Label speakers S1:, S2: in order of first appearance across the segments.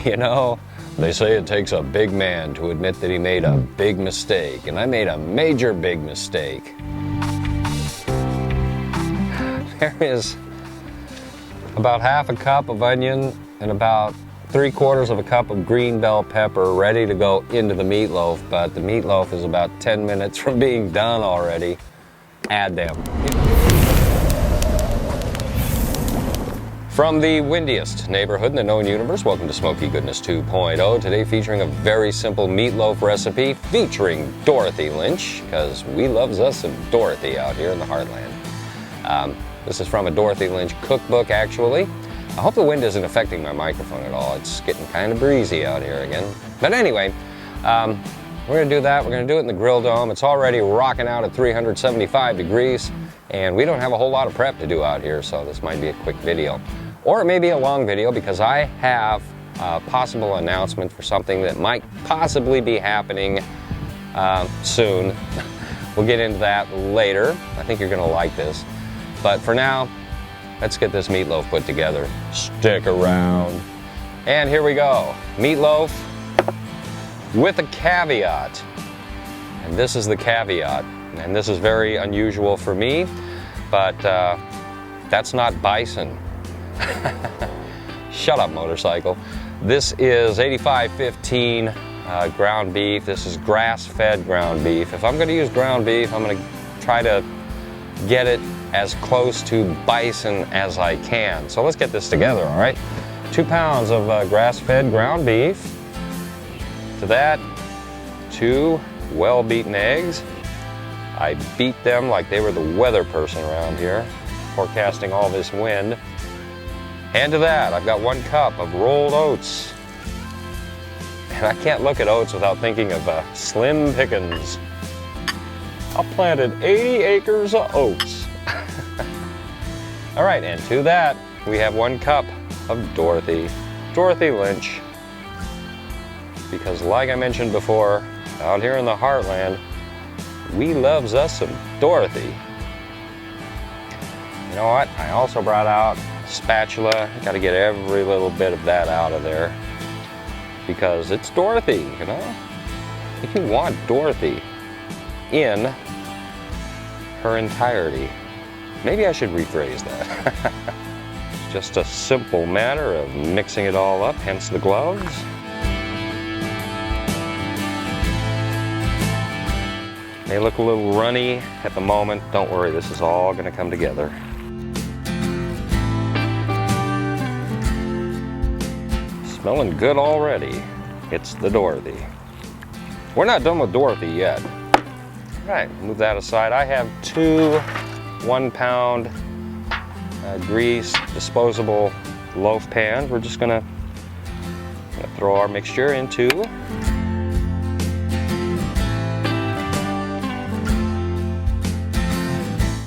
S1: You know, they say it takes a big man to admit that he made a big mistake, and I made a major big mistake. There is about half a cup of onion and about 3/4 of a cup of green bell pepper ready to go into the meatloaf, but the meatloaf is about 10 minutes from being done already. Add them. From the windiest neighborhood in the known universe, welcome to Smoky Goodness 2.0. Today featuring a very simple meatloaf recipe featuring Dorothy Lynch, because we loves us some Dorothy out here in the heartland. This is from a Dorothy Lynch cookbook, actually. I hope the wind isn't affecting my microphone at all. It's getting kind of breezy out here again. But anyway, we're gonna do that. We're gonna do it in the grill dome. It's already rocking out at 375 degrees, and we don't have a whole lot of prep to do out here, so this might be a quick video. Or it may be a long video because I have a possible announcement for something that might possibly be happening soon. We'll get into that later. I think you're gonna like this. But for now, let's get this meatloaf put together. Stick around. And here we go. Meatloaf with a caveat. And this is the caveat. And this is very unusual for me, but that's not bison. Shut up, motorcycle. This is 8515 ground beef. This is grass-fed ground beef. If I'm gonna use ground beef, I'm gonna try to get it as close to bison as I can. So let's get this together, all right? 2 pounds of grass-fed ground beef. To that, 2 well-beaten eggs. I beat them like they were the weather person around here, forecasting all this wind. And to that, I've got 1 cup of rolled oats. And I can't look at oats without thinking of Slim Pickens. I planted 80 acres of oats. All right, and to that, we have 1 cup of Dorothy Lynch. Because like I mentioned before, out here in the heartland, we loves us some Dorothy. You know what? I also brought out a spatula. Got to get every little bit of that out of there. Because it's Dorothy, you know? If you want Dorothy in her entirety. Maybe I should rephrase that. It's just a simple matter of mixing it all up, hence the gloves. May look a little runny at the moment. Don't worry, this is all gonna come together. Smelling good already. It's the Dorothy. We're not done with Dorothy yet. All right, move that aside. I have 2 1-pound grease disposable loaf pans. We're just gonna throw our mixture into.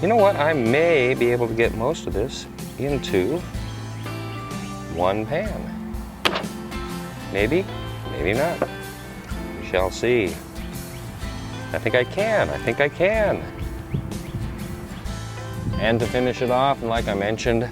S1: You know what? I may be able to get most of this into 1 pan. Maybe, maybe not. We shall see. I think I can. And to finish it off, and like I mentioned,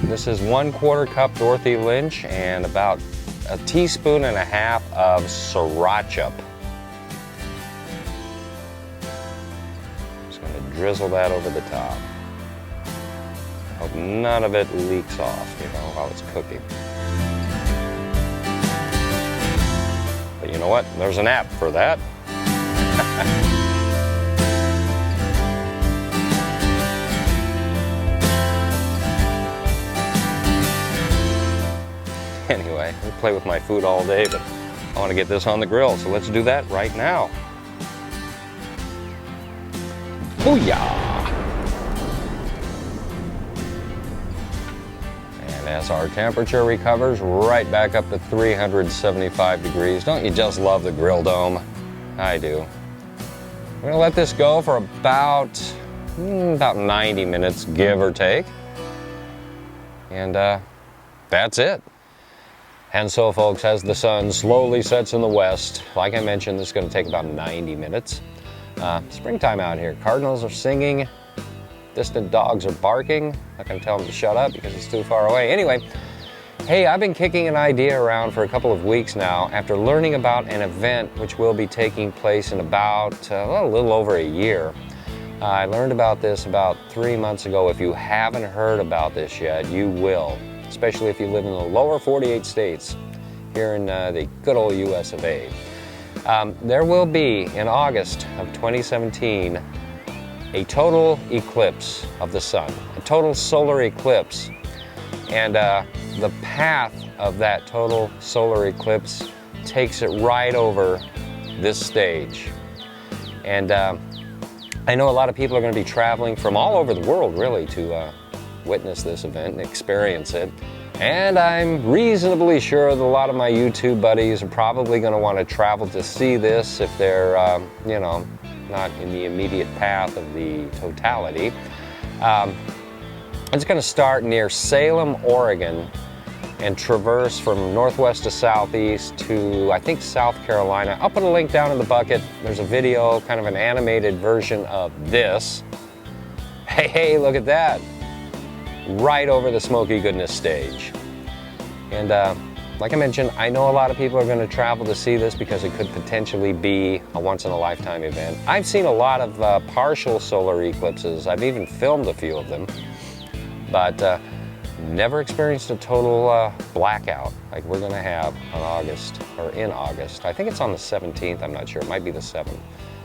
S1: this is 1/4 cup Dorothy Lynch and about 1.5 teaspoons of sriracha. Just gonna drizzle that over the top. Hope none of it leaks off, you know, while it's cooking. But you know what? There's an app for that. Anyway, I play with my food all day, but I want to get this on the grill, so let's do that right now. Booyah! And as our temperature recovers right back up to 375 degrees, don't you just love the grill dome? I do. We're gonna let this go for about 90 minutes, give or take. And that's it. And so, folks, as the sun slowly sets in the west, like I mentioned, this is going to take about 90 minutes. Springtime out here. Cardinals are singing. Distant dogs are barking. I'm not going to tell them to shut up because it's too far away. Anyway, Hey, I've been kicking an idea around for a couple of weeks now after learning about an event which will be taking place in about a little over a year. I learned about this about 3 months ago. If you haven't heard about this yet, you will, especially if you live in the lower 48 states here in the good old US of A. There will be, in August of 2017, a total eclipse of the sun, a total solar eclipse. And the path of that total solar eclipse takes it right over this stage. And I know a lot of people are going to be traveling from all over the world, really, to witness this event and experience it. And I'm reasonably sure that a lot of my YouTube buddies are probably going to want to travel to see this if they're, you know, not in the immediate path of the totality. It's going to start near Salem, Oregon, and traverse from northwest to southeast to, I think, South Carolina. I'll put a link down in the bucket. There's a video, kind of an animated version of this. Hey, look at that. Right over the SmokeyGoodness stage. And like I mentioned, I know a lot of people are going to travel to see this because it could potentially be a once-in-a-lifetime event. I've seen a lot of partial solar eclipses. I've even filmed a few of them. But never experienced a total blackout like we're going to have on August, or in August. I think it's on the 17th, I'm not sure. It might be the 7th.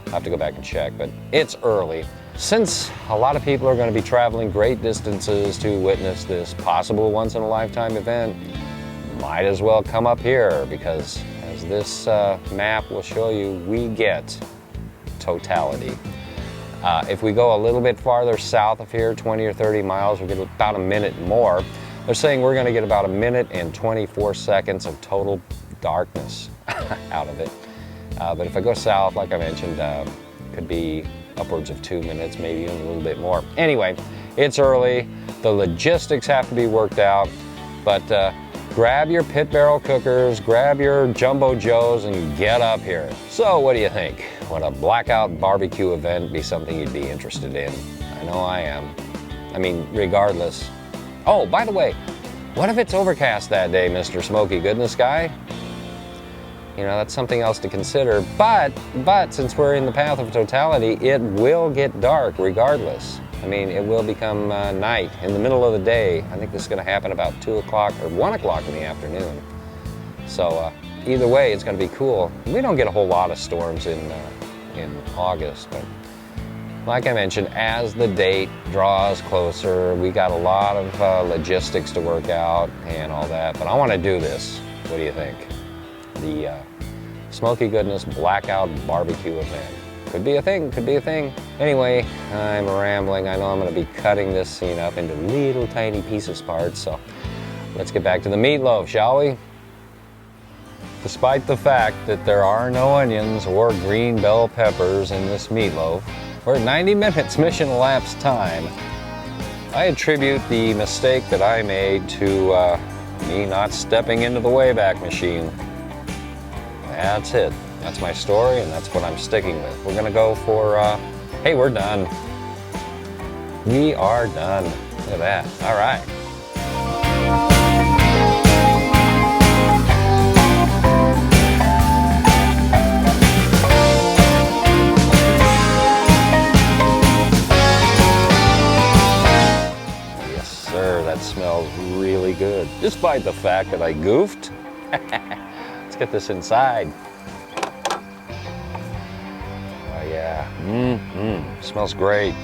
S1: I'll have to go back and check, but it's early. Since a lot of people are going to be traveling great distances to witness this possible once-in-a-lifetime event, might as well come up here because, as this map will show you, we get totality. If we go a little bit farther south of here, 20 or 30 miles, we get about a minute more. They're saying we're going to get about a minute and 24 seconds of total darkness out of it. But if I go south, like I mentioned, it could be upwards of 2 minutes, maybe even a little bit more. Anyway, it's early. The logistics have to be worked out. But grab your pit barrel cookers, grab your Jumbo Joes, and get up here. So what do you think? Would a blackout barbecue event be something you'd be interested in? I know I am. I mean, regardless. Oh, by the way, what if it's overcast that day, Mr. SmokeyGoodness guy? You know, that's something else to consider. But since we're in the path of totality, it will get dark regardless. I mean, it will become night in the middle of the day. I think this is going to happen about 2 o'clock or 1 o'clock in the afternoon. So either way, it's going to be cool. We don't get a whole lot of storms in August, but like I mentioned, as the date draws closer, we got a lot of logistics to work out and all that. But I want to do this. What do you think? The SmokeyGoodness Blackout Barbecue event. Could be a thing, could be a thing. Anyway, I'm rambling. I know I'm going to be cutting this scene up into little tiny pieces parts, so let's get back to the meatloaf, shall we? Despite the fact that there are no onions or green bell peppers in this meatloaf, we're at 90 minutes mission elapsed time. I attribute the mistake that I made to me not stepping into the Wayback Machine. That's it. That's my story, and that's what I'm sticking with. We're gonna go for, hey, we're done. We are done. Look at that. All right. Yes, sir. That smells really good, despite the fact that I goofed. Let's get this inside. Oh yeah, smells great.